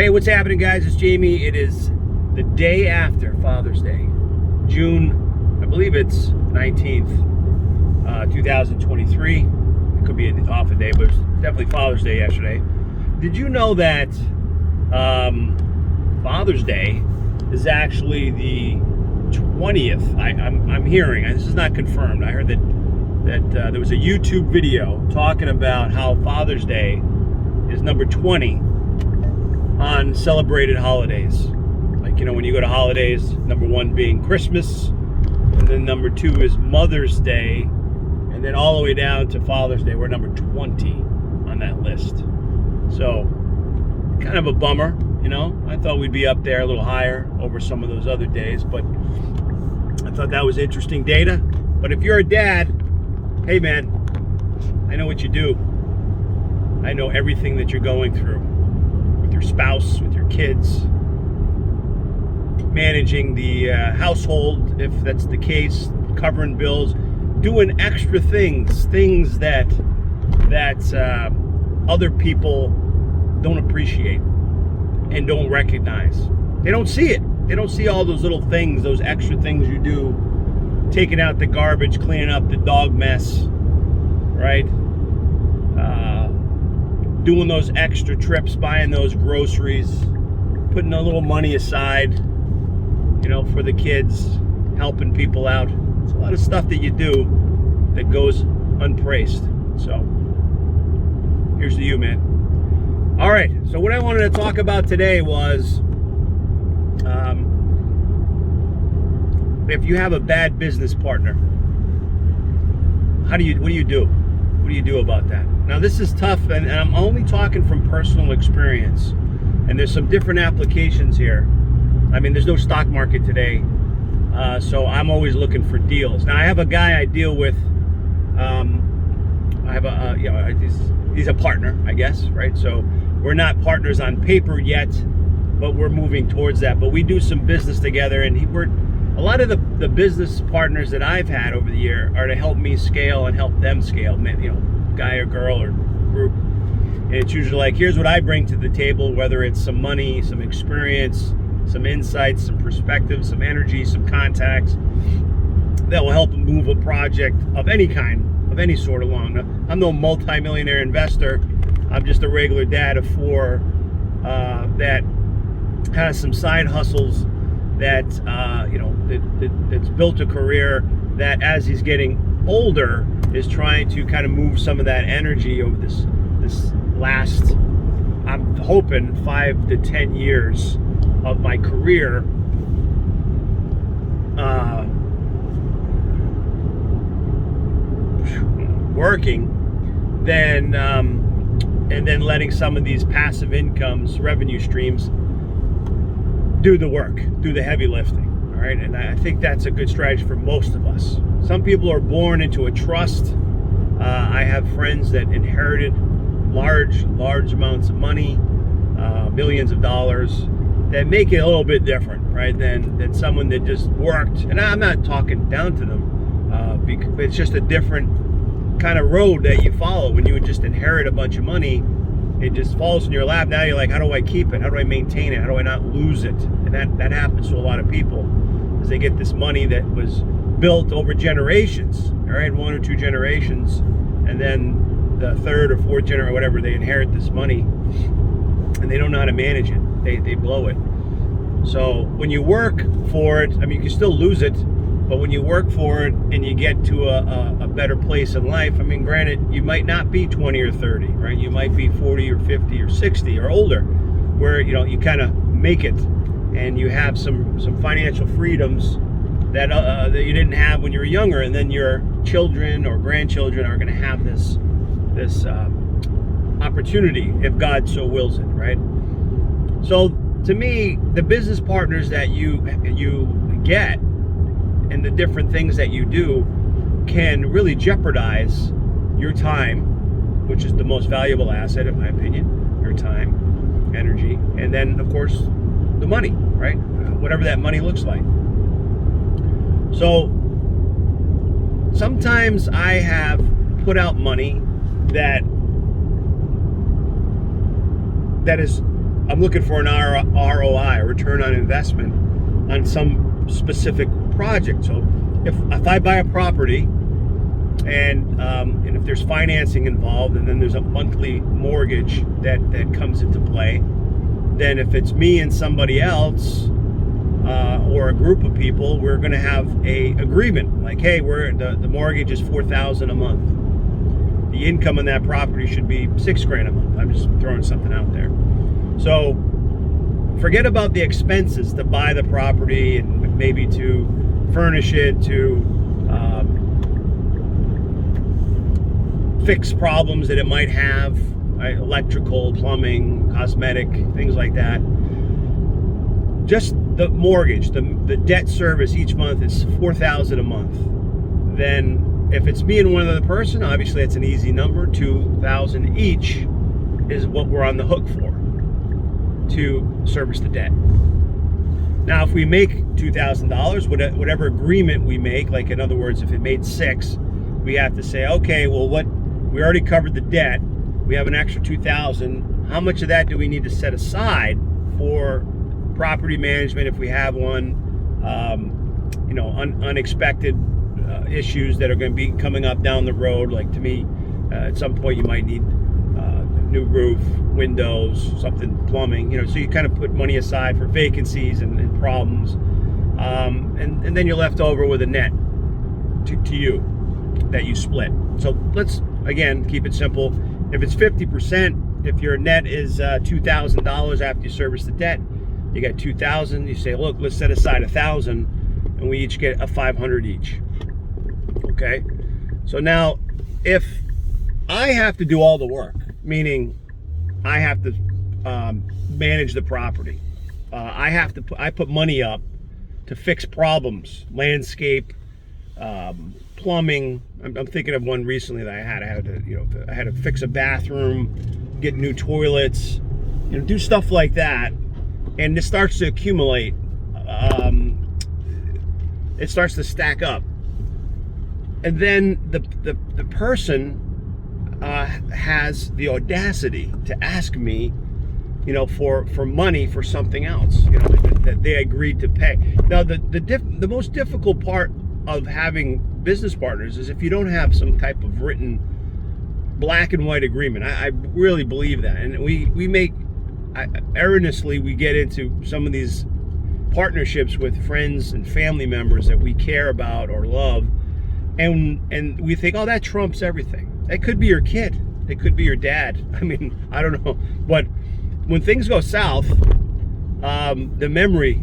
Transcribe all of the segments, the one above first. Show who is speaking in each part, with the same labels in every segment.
Speaker 1: Hey, what's happening, guys? It's Jamie. It is the day after Father's Day, June, I believe it's 19th, 2023. It could be an off a day, but it's definitely Father's Day yesterday. Did you know that Father's Day is actually the 20th? I'm hearing, this is not confirmed. I heard that there was a YouTube video talking about how Father's Day is number 20 on celebrated holidays. Like, you know, when you go to holidays, number one being Christmas, and then number two is Mother's Day, and then all the way down to Father's Day, we're number 20 on that list. So, kind of a bummer, you know. I thought we'd be up there a little higher over some of those other days, but I thought that was interesting data. But if you're a dad, hey man, I know what you do. I know everything that you're going through with your spouse, with your kids, managing the household, if that's the case, covering bills, doing extra things that other people don't appreciate and don't recognize. They don't see it. They don't see all those little things, those extra things you do, taking out the garbage, cleaning up the dog mess, right? Doing those extra trips, buying those groceries, putting a little money aside, you know, for the kids, helping people out. It's a lot of stuff that you do that goes unpraised. So here's to you, man. All right, so what I wanted to talk about today was if you have a bad business partner, what do you do? What do you do about that? Now, this is tough, and I'm only talking from personal experience, and there's some different applications here. I mean, there's no stock market today, so I'm always looking for deals. Now, I have a guy I deal with. He's a partner, I guess, right? So we're not partners on paper yet, but we're moving towards that. But we do some business together, and a lot of the business partners that I've had over the year are to help me scale and help them scale, you know, guy or girl or group. And it's usually like, here's what I bring to the table, whether it's some money, some experience, some insights, some perspectives, some energy, some contacts that will help move a project of any kind, of any sort along. I'm no multi-millionaire investor. I'm just a regular dad of four that has some side hustles that, that's built a career that, as he's getting older, is trying to kind of move some of that energy over this last, I'm hoping, 5 to 10 years of my career working, and then letting some of these passive incomes, revenue streams, do the work, do the heavy lifting. All right, and I think that's a good strategy for most of us. Some people are born into a trust. I have friends that inherited large amounts of money, millions of dollars, that make it a little bit different, right, than someone that just worked. And I'm not talking down to them, because it's just a different kind of road that you follow. When you would just inherit a bunch of money, it just falls in your lap. Now you're like, how do I keep it? How do I maintain it? How do I not lose it? And that happens to a lot of people, because they get this money that was built over generations, all right, 1 or 2 generations, and then the third or fourth generation, or whatever, they inherit this money, and they don't know how to manage it. They blow it. So when you work for it, I mean, you can still lose it, but when you work for it and you get to a better place in life, I mean, granted, you might not be 20 or 30, right? You might be 40 or 50 or 60 or older, where, you know, you kind of make it, and you have some financial freedoms that you didn't have when you were younger, and then your children or grandchildren are going to have this opportunity if God so wills it, right? So to me, the business partners that you get and the different things that you do can really jeopardize your time, which is the most valuable asset, in my opinion. Your time, energy, and then, of course, the money, right? Whatever that money looks like. So sometimes I have put out money that is I'm looking for an ROI, a return on investment, on some specific project. So if I buy a property and if there's financing involved, and then there's a monthly mortgage that comes into play, then if it's me and somebody else or a group of people, we're going to have a agreement like, hey, the mortgage is $4,000 a month. The income on that property should be $6,000 a month. I'm just throwing something out there. So forget about the expenses to buy the property and maybe to furnish it, to fix problems that it might have, right? Electrical, plumbing, cosmetic, things like that. Just the mortgage, the debt service each month is $4,000 a month. Then if it's me and one other person, obviously it's an easy number. $2,000 each is what we're on the hook for to service the debt. Now, if we make $2,000, whatever agreement we make, like in other words, if it made $6,000, we have to say, okay, well, we already covered the debt. We have an extra $2,000. How much of that do we need to set aside for property management if we have one? Unexpected issues that are going to be coming up down the road. Like to me, at some point you might need new roof, windows, something, plumbing. So you kind of put money aside for vacancies and problems, and then you're left over with a net to you that you split. So let's again keep it simple. If it's 50%, if your net is $2,000 after you service the debt, you got $2,000. You say, look, let's set aside $1,000, and we each get a $500 each. Okay, so now if I have to do all the work, meaning I have to manage the property, I put money up to fix problems, landscape, plumbing. I'm thinking of one recently that I had to fix a bathroom, get new toilets, do stuff like that, and this starts to accumulate. It starts to stack up. And then the person has the audacity to ask me, for money for something else, that they agreed to pay. Now, the most difficult part of having business partners is if you don't have some type of written black and white agreement. I really believe that, and we erroneously get into some of these partnerships with friends and family members that we care about or love. And we think, oh, that trumps everything. It could be your kid. It could be your dad. I mean, I don't know. But when things go south, the memory,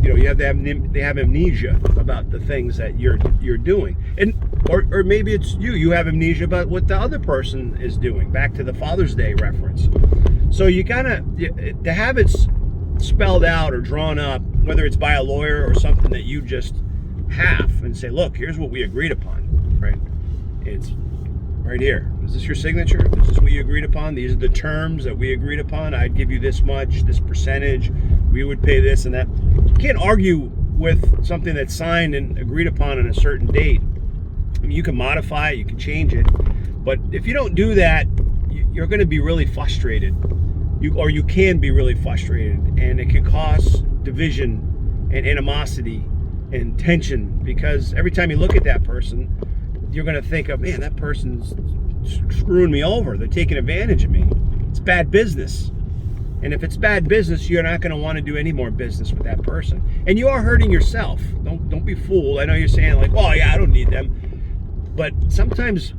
Speaker 1: they have amnesia about the things that you're doing. And or maybe it's you have amnesia about what the other person is doing. Back to the Father's Day reference. So you to have it spelled out or drawn up, whether it's by a lawyer or something that you just have, and say, look, here's what we agreed upon, right? It's right here. Is this your signature? Is this what you agreed upon? These are the terms that we agreed upon. I'd give you this much, this percentage. We would pay this and that. You can't argue with something that's signed and agreed upon on a certain date. I mean, you can modify it, you can change it, but if you don't do that, you're going to be really frustrated. You can be really frustrated, and it can cause division and animosity and tension, because every time you look at that person, you're going to think of, man, that person's screwing me over. They're taking advantage of me. It's bad business. And if it's bad business, you're not going to want to do any more business with that person. And you are hurting yourself. Don't be fooled. I know you're saying like, oh yeah, I don't need them. But sometimes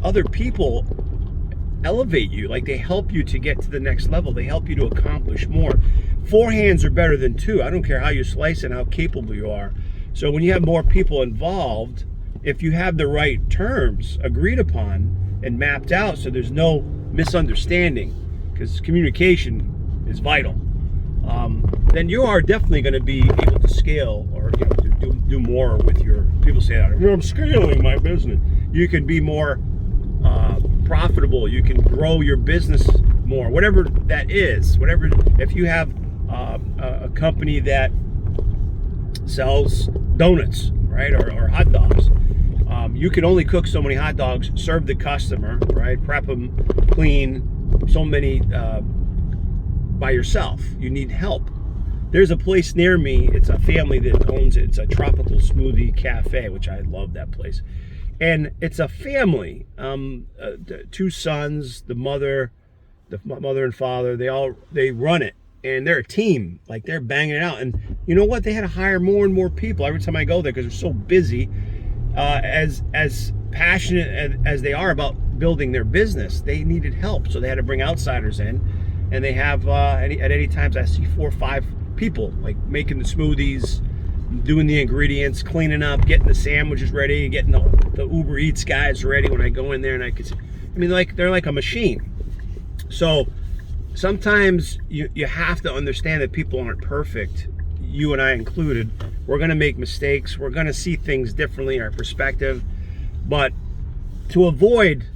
Speaker 1: other people elevate you, like they help you to get to the next level. They help you to accomplish more. 4 hands are better than 2. I don't care how you slice it, how capable you are. So when you have more people involved, if you have the right terms agreed upon and mapped out so there's no misunderstanding, because communication is vital, then you are definitely going to be able to scale, or to do more with your, people say that, I'm scaling my business. You can be more profitable. You can grow your business more, whatever that is. If you have a company that sells donuts, right, or hot dogs, you can only cook so many hot dogs, serve the customer, right, prep them, clean, so many by yourself. You need help. There's a place near me. It's a family that owns it. It's a tropical smoothie cafe, which I love that place. And it's a family. Two sons, the mother and father. They run it, and they're a team. Like, they're banging it out. And you know what? They had to hire more and more people every time I go there because they're so busy. As passionate as they are about building their business, they needed help, so they had to bring outsiders in. And they have at any times I see 4 or 5 people, like, making the smoothies, doing the ingredients, cleaning up, getting the sandwiches ready, getting the Uber Eats guys ready when I go in there. And I could see, I mean, like, they're like a machine. So sometimes you have to understand that people aren't perfect, you and I included. We're going to make mistakes. We're going to see things differently, our perspective. But to avoid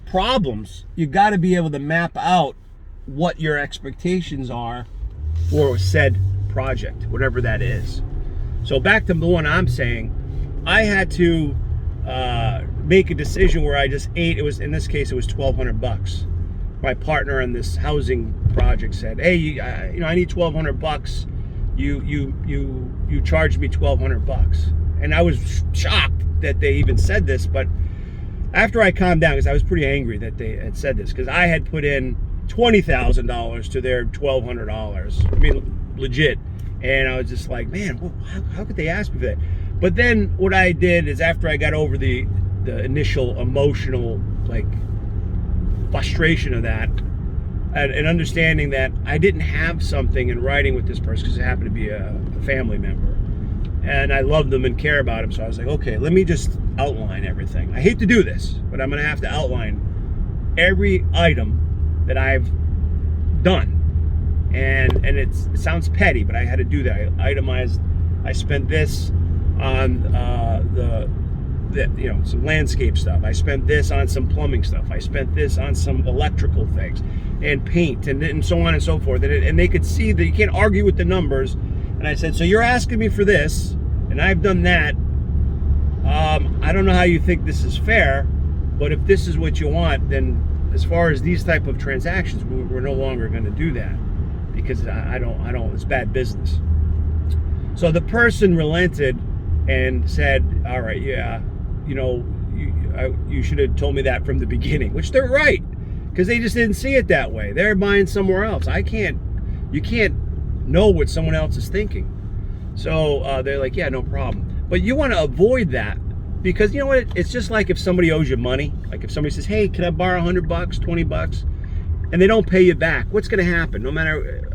Speaker 1: problems, you got to be able to map out what your expectations are for said project, whatever that is. So back to the one I'm saying, I had to make a decision where I just ate. It was, in this case, it was $1,200. My partner on this housing project said, "Hey, I need $1,200. You charged me $1,200." And I was shocked that they even said this, but after I calmed down, because I was pretty angry that they had said this, because I had put in $20,000 to their $1,200. I mean, legit. And I was just like, man, how could they ask me for that? But then what I did is, after I got over the initial emotional, like, frustration of that, and understanding that I didn't have something in writing with this person because it happened to be a family member, and I love them and care about them, so I was like, okay, let me just outline everything. I hate to do this, but I'm going to have to outline every item that I've done. And it sounds petty, but I had to do that. I itemized. I spent this on some landscape stuff. I spent this on some plumbing stuff. I spent this on some electrical things and paint and so on and so forth. And they could see that you can't argue with the numbers. And I said, so you're asking me for this, and I've done that. I don't know how you think this is fair, but if this is what you want, then as far as these type of transactions, we're no longer going to do that, because I don't. It's bad business. So the person relented and said, all right, yeah, you should have told me that from the beginning, which they're right, because they just didn't see it that way. They're buying somewhere else. You can't know what someone else is thinking. So they're like, yeah, no problem. But you want to avoid that, because you know what? It's just like if somebody owes you money. Like if somebody says, hey, can I borrow $100, $20? And they don't pay you back. What's going to happen? No matter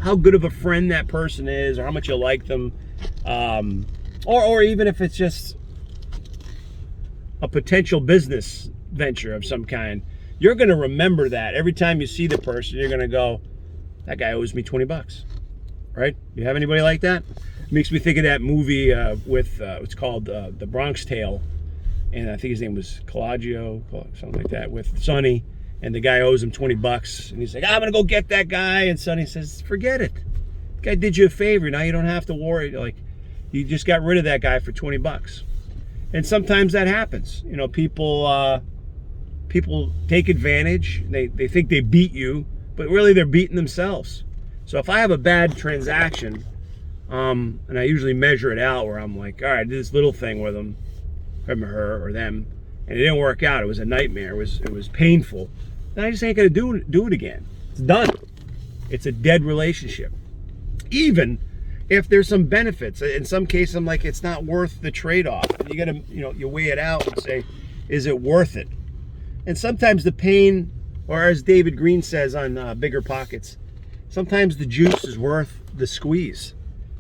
Speaker 1: how good of a friend that person is, or how much you like them, or even if it's just a potential business venture of some kind, you're going to remember that every time you see the person. You're going to go, that guy owes me $20, right? You have anybody like that? It makes me think of that movie with it's called The Bronx Tale, and I think his name was Colagio, something like that, with Sonny. And the guy owes him $20, and he's like, I'm gonna go get that guy. And Sonny says, forget it. The guy did you a favor. Now you don't have to worry. Like, you just got rid of that guy for $20. And sometimes that happens. People take advantage. They think they beat you, but really they're beating themselves. So if I have a bad transaction, and I usually measure it out, where I'm like, all right, I did this little thing with him or her or them, and it didn't work out. It was a nightmare. It was painful. Then I just ain't gonna do it again. It's done. It's a dead relationship. Even if there's some benefits. In some cases, I'm like, it's not worth the trade-off. And you gotta, you weigh it out and say, is it worth it? And sometimes the pain, or as David Green says on Bigger Pockets, sometimes the juice is worth the squeeze.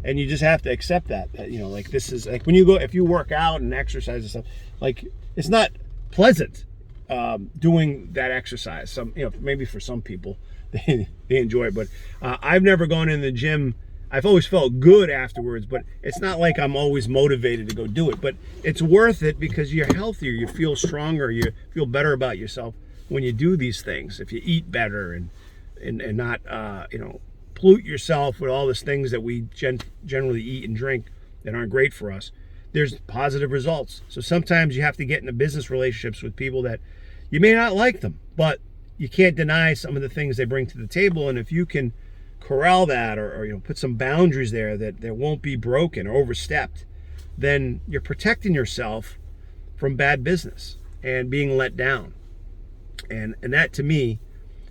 Speaker 1: And you just have to accept that. Like, this is like when if you work out and exercise and stuff, like, it's not pleasant doing that exercise. Maybe for some people they enjoy it, but I've never gone in the gym. I've always felt good afterwards, but it's not like I'm always motivated to go do it. But it's worth it because you're healthier, you feel stronger, you feel better about yourself when you do these things. If you eat better and not pollute yourself with all these things that we generally eat and drink that aren't great for us, there's positive results. So sometimes you have to get into business relationships with people that you may not like them, but you can't deny some of the things they bring to the table. And if you can corral that, or put some boundaries there that won't be broken or overstepped, then you're protecting yourself from bad business and being let down. And that, to me,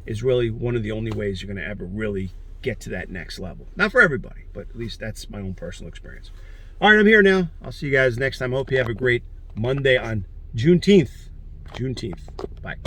Speaker 1: is really one of the only ways you're going to ever really get to that next level. Not for everybody, but at least that's my own personal experience. All right, I'm here now. I'll see you guys next time. I hope you have a great Monday on Juneteenth. Bye.